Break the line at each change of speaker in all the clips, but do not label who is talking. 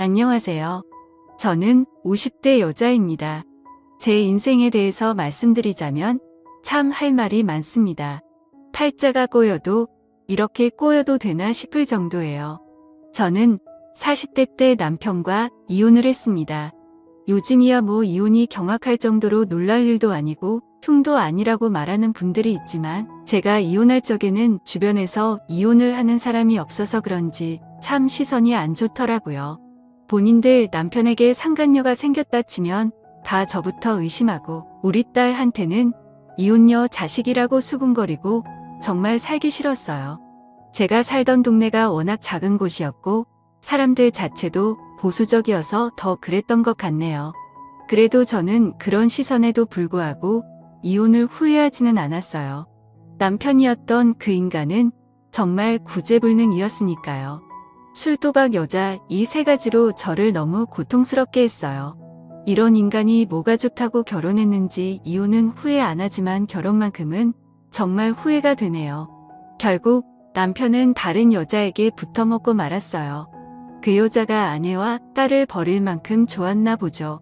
안녕하세요. 저는 50대 여자입니다. 제 인생에 대해서 말씀드리자면 참 할 말이 많습니다. 팔자가 꼬여도 이렇게 꼬여도 되나 싶을 정도예요. 저는 40대 때 남편과 이혼을 했습니다. 요즘이야 뭐 이혼이 경악할 정도로 놀랄 일도 아니고 흉도 아니라고 말하는 분들이 있지만 제가 이혼할 적에는 주변에서 이혼을 하는 사람이 없어서 그런지 참 시선이 안 좋더라고요. 본인들 남편에게 상간녀가 생겼다 치면 다 저부터 의심하고 우리 딸한테는 이혼녀 자식이라고 수군거리고 정말 살기 싫었어요. 제가 살던 동네가 워낙 작은 곳이었고 사람들 자체도 보수적이어서 더 그랬던 것 같네요. 그래도 저는 그런 시선에도 불구하고 이혼을 후회하지는 않았어요. 남편이었던 그 인간은 정말 구제불능이었으니까요. 술, 도박, 여자 이 세 가지로 저를 너무 고통스럽게 했어요. 이런 인간이 뭐가 좋다고 결혼했는지 이혼은 후회 안 하지만 결혼만큼은 정말 후회가 되네요. 결국 남편은 다른 여자에게 붙어먹고 말았어요. 그 여자가 아내와 딸을 버릴 만큼 좋았나 보죠.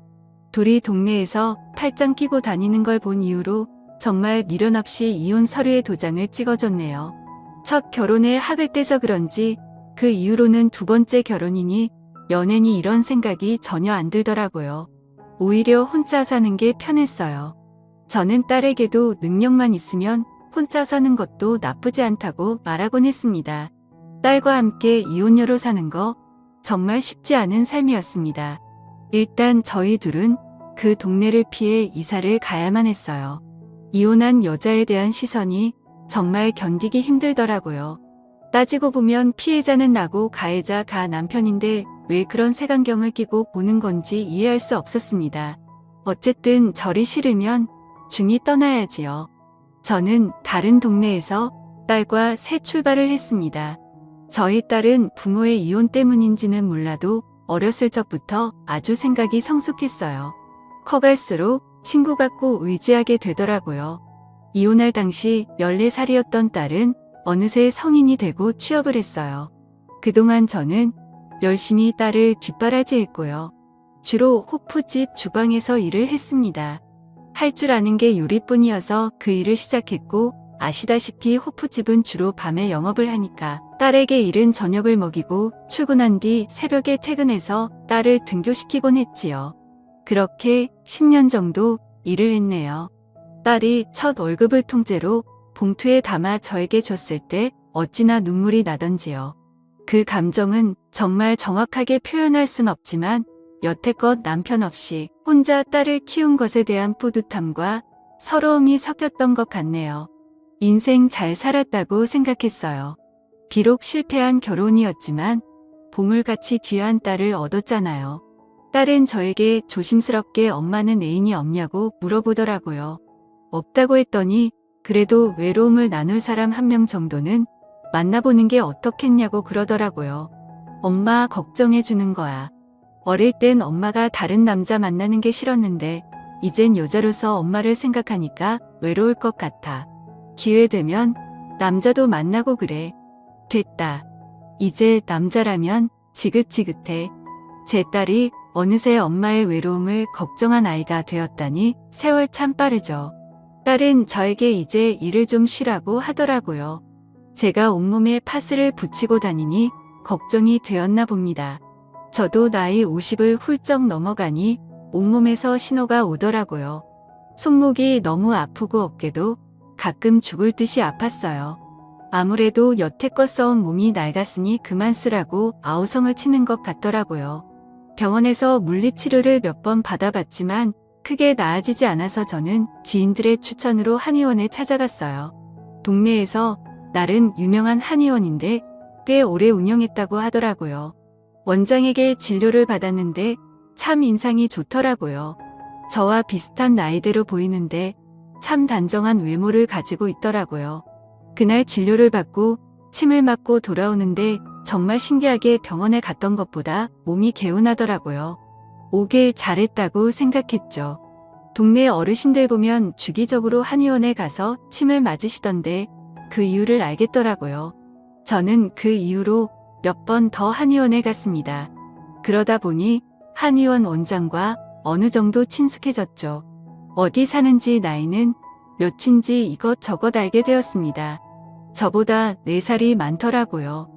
둘이 동네에서 팔짱 끼고 다니는 걸 본 이후로 정말 미련 없이 이혼 서류에 도장을 찍어줬네요. 첫 결혼에 학을 떼서 그런지 그 이후로는 두 번째 결혼이니 연애니 이런 생각이 전혀 안 들더라고요. 오히려 혼자 사는 게 편했어요. 저는 딸에게도 능력만 있으면 혼자 사는 것도 나쁘지 않다고 말하곤 했습니다. 딸과 함께 이혼녀로 사는 거 정말 쉽지 않은 삶이었습니다. 일단 저희 둘은 그 동네를 피해 이사를 가야만 했어요. 이혼한 여자에 대한 시선이 정말 견디기 힘들더라고요. 따지고 보면 피해자는 나고 가해자가 남편인데 왜 그런 색안경을 끼고 보는 건지 이해할 수 없었습니다. 어쨌든 저리 싫으면 중이 떠나야지요. 저는 다른 동네에서 딸과 새 출발을 했습니다. 저희 딸은 부모의 이혼 때문인지는 몰라도 어렸을 적부터 아주 생각이 성숙했어요. 커갈수록 친구 같고 의지하게 되더라고요. 이혼할 당시 14살이었던 딸은 어느새 성인이 되고 취업을 했어요. 그동안 저는 열심히 딸을 뒷바라지했고요. 주로 호프집 주방에서 일을 했습니다. 할 줄 아는 게 요리뿐이어서 그 일을 시작했고 아시다시피 호프집은 주로 밤에 영업을 하니까 딸에게 이른 저녁을 먹이고 출근한 뒤 새벽에 퇴근해서 딸을 등교시키곤 했지요. 그렇게 10년 정도 일을 했네요. 딸이 첫 월급을 통째로 봉투에 담아 저에게 줬을 때 어찌나 눈물이 나던지요. 그 감정은 정말 정확하게 표현할 순 없지만 여태껏 남편 없이 혼자 딸을 키운 것에 대한 뿌듯함과 서러움이 섞였던 것 같네요. 인생 잘 살았다고 생각했어요. 비록 실패한 결혼이었지만 보물같이 귀한 딸을 얻었잖아요. 딸은 저에게 조심스럽게 엄마는 애인이 없냐고 물어보더라고요. 없다고 했더니 그래도 외로움을 나눌 사람 한 명 정도는 만나보는 게 어떻겠냐고 그러더라고요. 엄마 걱정해주는 거야. 어릴 땐 엄마가 다른 남자 만나는 게 싫었는데 이젠 여자로서 엄마를 생각하니까 외로울 것 같아. 기회 되면 남자도 만나고 그래. 됐다. 이제 남자라면 지긋지긋해. 제 딸이 어느새 엄마의 외로움을 걱정한 아이가 되었다니 세월 참 빠르죠. 딸은 저에게 이제 일을 좀 쉬라고 하더라고요. 제가 온몸에 파스를 붙이고 다니니 걱정이 되었나 봅니다. 저도 나이 50을 훌쩍 넘어가니 온몸에서 신호가 오더라고요. 손목이 너무 아프고 어깨도 가끔 죽을 듯이 아팠어요. 아무래도 여태껏 써온 몸이 낡았으니 그만 쓰라고 아우성을 치는 것 같더라고요. 병원에서 물리치료를 몇 번 받아봤지만 크게 나아지지 않아서 저는 지인들의 추천으로 한의원에 찾아갔어요. 동네에서 나름 유명한 한의원인데 꽤 오래 운영했다고 하더라고요. 원장에게 진료를 받았는데 참 인상이 좋더라고요. 저와 비슷한 나이대로 보이는데 참 단정한 외모를 가지고 있더라고요. 그날 진료를 받고 침을 맞고 돌아오는데 정말 신기하게 병원에 갔던 것보다 몸이 개운하더라고요. 오길 잘했다고 생각했죠. 동네 어르신들 보면 주기적으로 한의원에 가서 침을 맞으시던데 그 이유를 알겠더라고요. 저는 그 이후로 몇 번 더 한의원에 갔습니다. 그러다 보니 한의원 원장과 어느 정도 친숙해졌죠. 어디 사는지 나이는 몇인지 이것저것 알게 되었습니다. 저보다 4살이 많더라고요.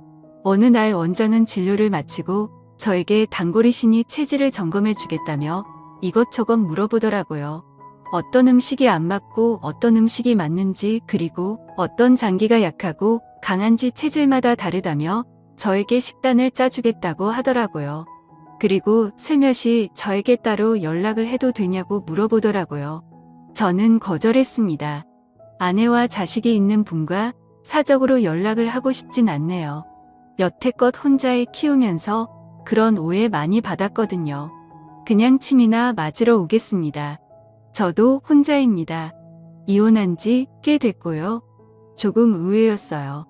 어느 날 원장은 진료를 마치고 저에게 단골이시니 체질을 점검해 주겠다며 이것저것 물어보더라고요. 어떤 음식이 안 맞고 어떤 음식이 맞는지, 그리고 어떤 장기가 약하고 강한지 체질마다 다르다며 저에게 식단을 짜주겠다고 하더라고요. 그리고 슬며시 저에게 따로 연락을 해도 되냐고 물어보더라고요. 저는 거절했습니다. 아내와 자식이 있는 분과 사적으로 연락을 하고 싶진 않네요. 여태껏 혼자 애 키우면서 그런 오해 많이 받았거든요. 그냥 침이나 맞으러 오겠습니다. 저도 혼자입니다. 이혼한 지 꽤 됐고요. 조금 의외였어요.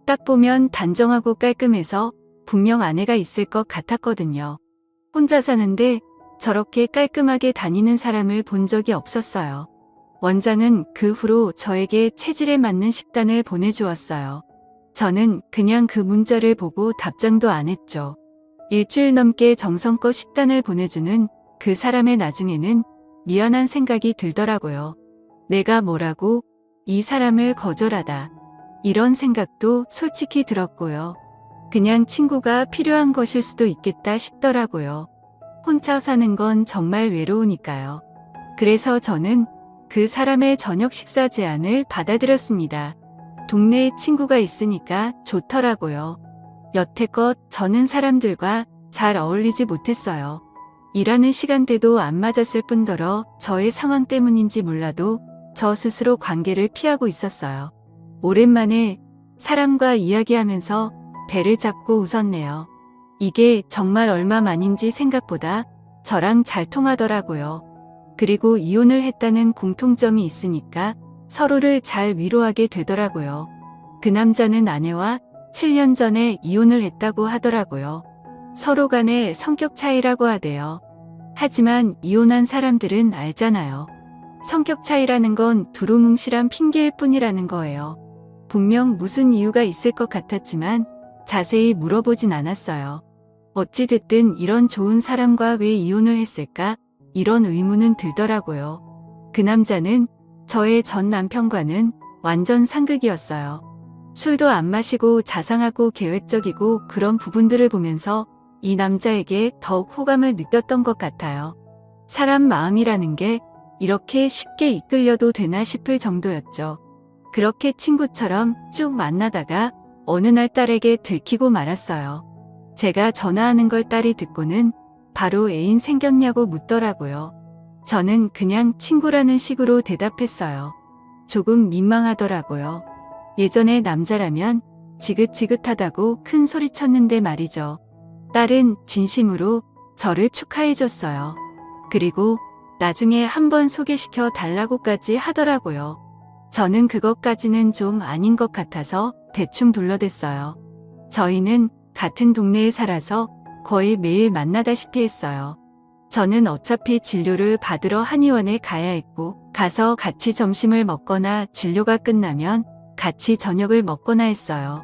딱 보면 단정하고 깔끔해서 분명 아내가 있을 것 같았거든요. 혼자 사는데 저렇게 깔끔하게 다니는 사람을 본 적이 없었어요. 원장은 그 후로 저에게 체질에 맞는 식단을 보내주었어요. 저는 그냥 그 문자를 보고 답장도 안 했죠. 일주일 넘게 정성껏 식단을 보내주는 그 사람의 나중에는 미안한 생각이 들더라고요. 내가 뭐라고 이 사람을 거절하다. 이런 생각도 솔직히 들었고요. 그냥 친구가 필요한 것일 수도 있겠다 싶더라고요. 혼자 사는 건 정말 외로우니까요. 그래서 저는 그 사람의 저녁 식사 제안을 받아들였습니다. 동네에 친구가 있으니까 좋더라고요. 여태껏 저는 사람들과 잘 어울리지 못했어요. 일하는 시간대도 안 맞았을 뿐더러 저의 상황 때문인지 몰라도 저 스스로 관계를 피하고 있었어요. 오랜만에 사람과 이야기하면서 배를 잡고 웃었네요. 이게 정말 얼마만인지 생각보다 저랑 잘 통하더라고요. 그리고 이혼을 했다는 공통점이 있으니까 서로를 잘 위로하게 되더라고요. 그 남자는 아내와 7년 전에 이혼을 했다고 하더라고요. 서로 간의 성격 차이라고 하대요. 하지만 이혼한 사람들은 알잖아요. 성격 차이라는 건 두루뭉실한 핑계일 뿐이라는 거예요. 분명 무슨 이유가 있을 것 같았지만 자세히 물어보진 않았어요. 어찌됐든 이런 좋은 사람과 왜 이혼을 했을까? 이런 의문은 들더라고요. 그 남자는 저의 전 남편과는 완전 상극이었어요. 술도 안 마시고 자상하고 계획적이고 그런 부분들을 보면서 이 남자에게 더욱 호감을 느꼈던 것 같아요. 사람 마음이라는 게 이렇게 쉽게 이끌려도 되나 싶을 정도였죠. 그렇게 친구처럼 쭉 만나다가 어느 날 딸에게 들키고 말았어요. 제가 전화하는 걸 딸이 듣고는 바로 애인 생겼냐고 묻더라고요. 저는 그냥 친구라는 식으로 대답했어요. 조금 민망하더라고요. 예전에 남자라면 지긋지긋하다고 큰 소리 쳤는데 말이죠. 딸은 진심으로 저를 축하해줬어요. 그리고 나중에 한번 소개시켜 달라고까지 하더라고요. 저는 그것까지는 좀 아닌 것 같아서 대충 둘러댔어요. 저희는 같은 동네에 살아서 거의 매일 만나다시피 했어요. 저는 어차피 진료를 받으러 한의원에 가야 했고, 가서 같이 점심을 먹거나 진료가 끝나면 같이 저녁을 먹거나 했어요.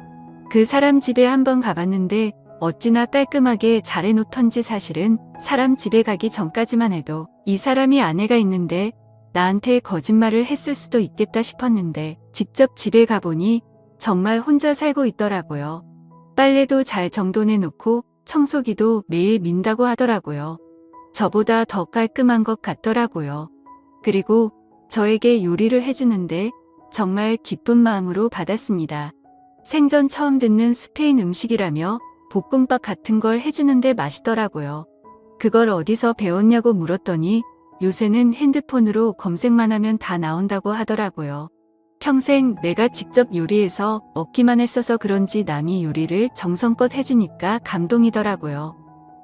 그 사람 집에 한번 가봤는데 어찌나 깔끔하게 잘 해놓던지 사실은 사람 집에 가기 전까지만 해도 이 사람이 아내가 있는데 나한테 거짓말을 했을 수도 있겠다 싶었는데 직접 집에 가보니 정말 혼자 살고 있더라고요. 빨래도 잘 정돈해놓고 청소기도 매일 민다고 하더라고요. 저보다 더 깔끔한 것 같더라고요. 그리고 저에게 요리를 해주는데 정말 기쁜 마음으로 받았습니다. 생전 처음 듣는 스페인 음식이라며 볶음밥 같은 걸 해주는데 맛있더라고요. 그걸 어디서 배웠냐고 물었더니 요새는 핸드폰으로 검색만 하면 다 나온다고 하더라고요. 평생 내가 직접 요리해서 먹기만 했어서 그런지 남이 요리를 정성껏 해주니까 감동이더라고요.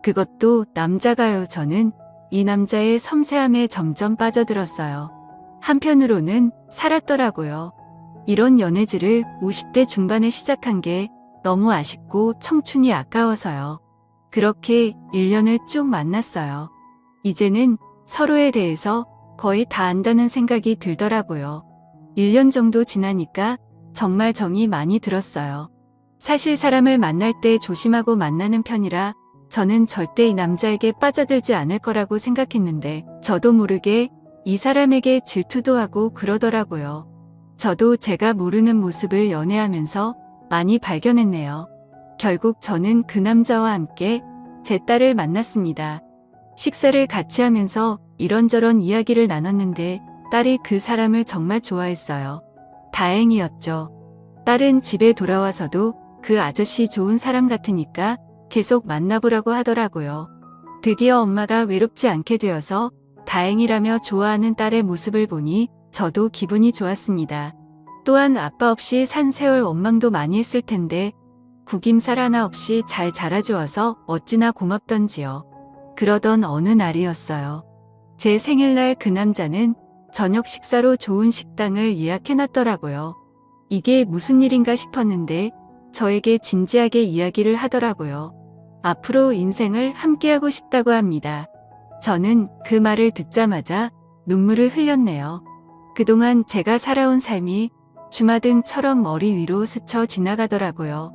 그것도 남자가요. 저는 이 남자의 섬세함에 점점 빠져들었어요. 한편으로는 살았더라고요. 이런 연애질을 50대 중반에 시작한 게 너무 아쉽고 청춘이 아까워서요. 그렇게 1년을 쭉 만났어요. 이제는 서로에 대해서 거의 다 안다는 생각이 들더라고요. 1년 정도 지나니까 정말 정이 많이 들었어요. 사실 사람을 만날 때 조심하고 만나는 편이라 저는 절대 이 남자에게 빠져들지 않을 거라고 생각했는데 저도 모르게 이 사람에게 질투도 하고 그러더라고요. 저도 제가 모르는 모습을 연애하면서 많이 발견했네요. 결국 저는 그 남자와 함께 제 딸을 만났습니다. 식사를 같이 하면서 이런저런 이야기를 나눴는데 딸이 그 사람을 정말 좋아했어요. 다행이었죠. 딸은 집에 돌아와서도 그 아저씨 좋은 사람 같으니까 계속 만나보라고 하더라고요. 드디어 엄마가 외롭지 않게 되어서 다행이라며 좋아하는 딸의 모습을 보니 저도 기분이 좋았습니다. 또한 아빠 없이 산 세월 원망도 많이 했을 텐데 구김살 하나 없이 잘 자라주어서 어찌나 고맙던지요. 그러던 어느 날이었어요. 제 생일날 그 남자는 저녁 식사로 좋은 식당을 예약해놨더라고요. 이게 무슨 일인가 싶었는데 저에게 진지하게 이야기를 하더라고요. 앞으로 인생을 함께하고 싶다고 합니다. 저는 그 말을 듣자마자 눈물을 흘렸네요. 그동안 제가 살아온 삶이 주마등처럼 머리 위로 스쳐 지나가더라고요.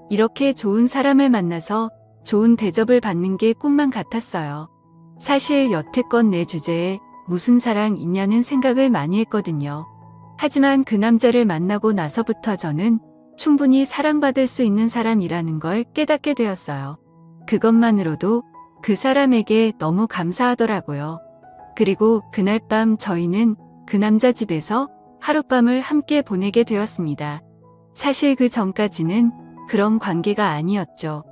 이렇게 좋은 사람을 만나서 좋은 대접을 받는 게 꿈만 같았어요. 사실 여태껏 내 주제에 무슨 사랑 있냐는 생각을 많이 했거든요. 하지만 그 남자를 만나고 나서부터 저는 충분히 사랑받을 수 있는 사람이라는 걸 깨닫게 되었어요. 그것만으로도 그 사람에게 너무 감사하더라고요. 그리고 그날 밤 저희는 그 남자 집에서 하룻밤을 함께 보내게 되었습니다. 사실 그 전까지는 그런 관계가 아니었죠.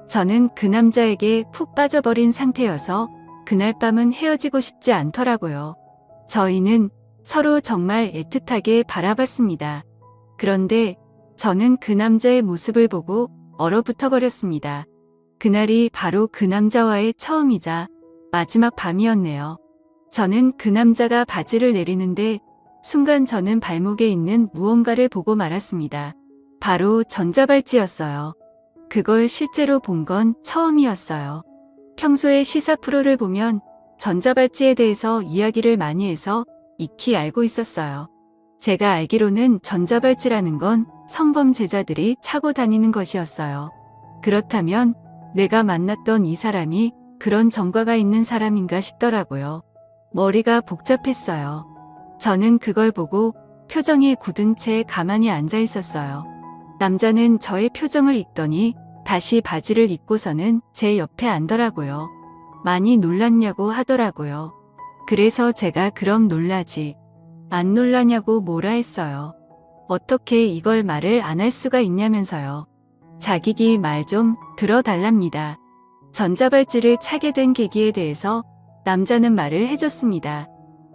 저는 그 남자에게 푹 빠져버린 상태여서 그날 밤은 헤어지고 싶지 않더라고요. 저희는 서로 정말 애틋하게 바라봤습니다. 그런데 저는 그 남자의 모습을 보고 얼어붙어 버렸습니다. 그날이 바로 그 남자와의 처음이자 마지막 밤이었네요. 저는 그 남자가 바지를 내리는데 순간 저는 발목에 있는 무언가를 보고 말았습니다. 바로 전자발찌였어요. 그걸 실제로 본 건 처음이었어요. 평소에 시사 프로를 보면 전자발찌에 대해서 이야기를 많이 해서 익히 알고 있었어요. 제가 알기로는 전자발찌라는 건 성범죄자들이 차고 다니는 것이었어요. 그렇다면 내가 만났던 이 사람이 그런 전과가 있는 사람인가 싶더라고요. 머리가 복잡했어요. 저는 그걸 보고 표정이 굳은 채 가만히 앉아 있었어요. 남자는 저의 표정을 읽더니 다시 바지를 입고서는 제 옆에 앉더라고요. 많이 놀랐냐고 하더라고요. 그래서 제가 그럼 놀라지. 안 놀라냐고 뭐라 했어요. 어떻게 이걸 말을 안 할 수가 있냐면서요. 자기기 말 좀 들어달랍니다. 전자발찌를 차게 된 계기에 대해서 남자는 말을 해줬습니다.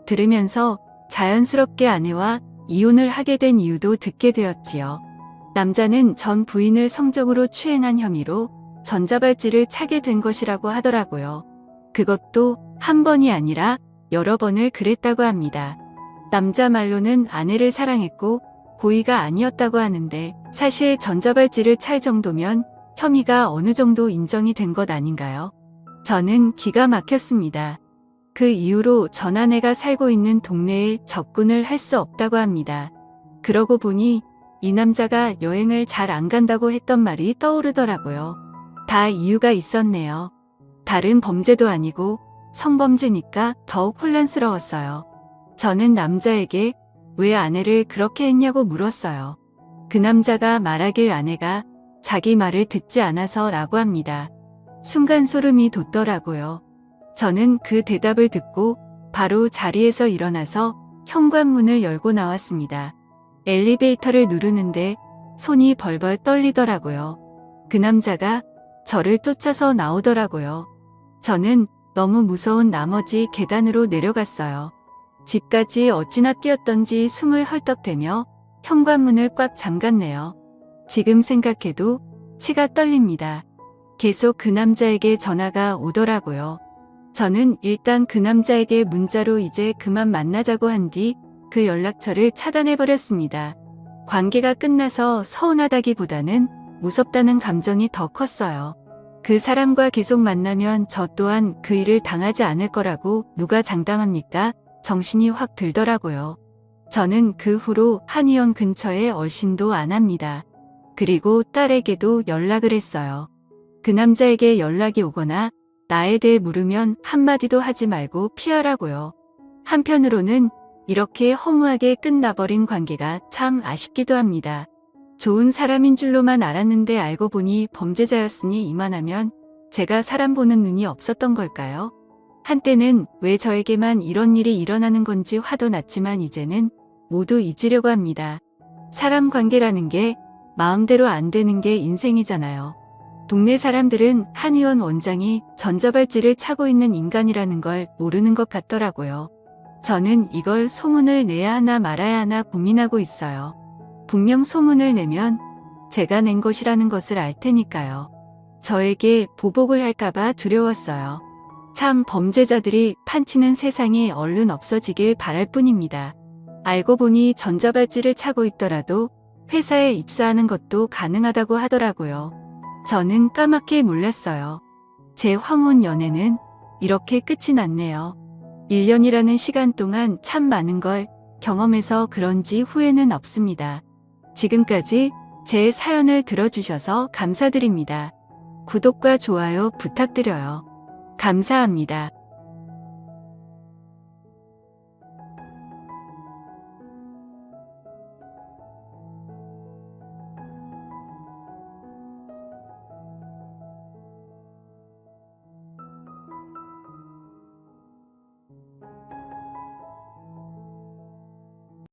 들으면서 자연스럽게 아내와 이혼을 하게 된 이유도 듣게 되었지요. 남자는 전 부인을 성적으로 추행한 혐의로 전자발찌를 차게 된 것이라고 하더라고요. 그것도 한 번이 아니라 여러 번을 그랬다고 합니다. 남자 말로는 아내를 사랑했고 고의가 아니었다고 하는데 사실 전자발찌를 찰 정도면 혐의가 어느 정도 인정이 된 것 아닌가요? 저는 기가 막혔습니다. 그 이후로 전 아내가 살고 있는 동네에 접근을 할 수 없다고 합니다. 그러고 보니 이 남자가 여행을 잘 안 간다고 했던 말이 떠오르더라고요. 다 이유가 있었네요. 다른 범죄도 아니고 성범죄니까 더욱 혼란스러웠어요. 저는 남자에게 왜 아내를 그렇게 했냐고 물었어요. 그 남자가 말하길 아내가 자기 말을 듣지 않아서라고 합니다. 순간 소름이 돋더라고요. 저는 그 대답을 듣고 바로 자리에서 일어나서 현관문을 열고 나왔습니다. 엘리베이터를 누르는데 손이 벌벌 떨리더라고요. 그 남자가 저를 쫓아서 나오더라고요. 저는 너무 무서운 나머지 계단으로 내려갔어요. 집까지 어찌나 뛰었던지 숨을 헐떡대며 현관문을 꽉 잠갔네요. 지금 생각해도 치가 떨립니다. 계속 그 남자에게 전화가 오더라고요. 저는 일단 그 남자에게 문자로 이제 그만 만나자고 한 뒤 그 연락처를 차단해버렸습니다. 관계가 끝나서 서운하다기보다는 무섭다는 감정이 더 컸어요. 그 사람과 계속 만나면 저 또한 그 일을 당하지 않을 거라고 누가 장담합니까? 정신이 확 들더라고요. 저는 그 후로 한의원 근처에 얼씬도 안 합니다. 그리고 딸에게도 연락을 했어요. 그 남자에게 연락이 오거나 나에 대해 물으면 한마디도 하지 말고 피하라고요. 한편으로는 이렇게 허무하게 끝나버린 관계가 참 아쉽기도 합니다. 좋은 사람인 줄로만 알았는데 알고 보니 범죄자였으니 이만하면 제가 사람 보는 눈이 없었던 걸까요? 한때는 왜 저에게만 이런 일이 일어나는 건지 화도 났지만 이제는 모두 잊으려고 합니다. 사람 관계라는 게 마음대로 안 되는 게 인생이잖아요. 동네 사람들은 한의원 원장이 전자발찌를 차고 있는 인간이라는 걸 모르는 것 같더라고요. 저는 이걸 소문을 내야 하나 말아야 하나 고민하고 있어요. 분명 소문을 내면 제가 낸 것이라는 것을 알 테니까요. 저에게 보복을 할까봐 두려웠어요. 참 범죄자들이 판치는 세상이 얼른 없어지길 바랄 뿐입니다. 알고 보니 전자발찌를 차고 있더라도 회사에 입사하는 것도 가능하다고 하더라고요. 저는 까맣게 몰랐어요. 제 황혼 연애는 이렇게 끝이 났네요. 1년이라는 시간 동안 참 많은 걸 경험해서 그런지 후회는 없습니다. 지금까지 제 사연을 들어주셔서 감사드립니다. 구독과 좋아요 부탁드려요. 감사합니다.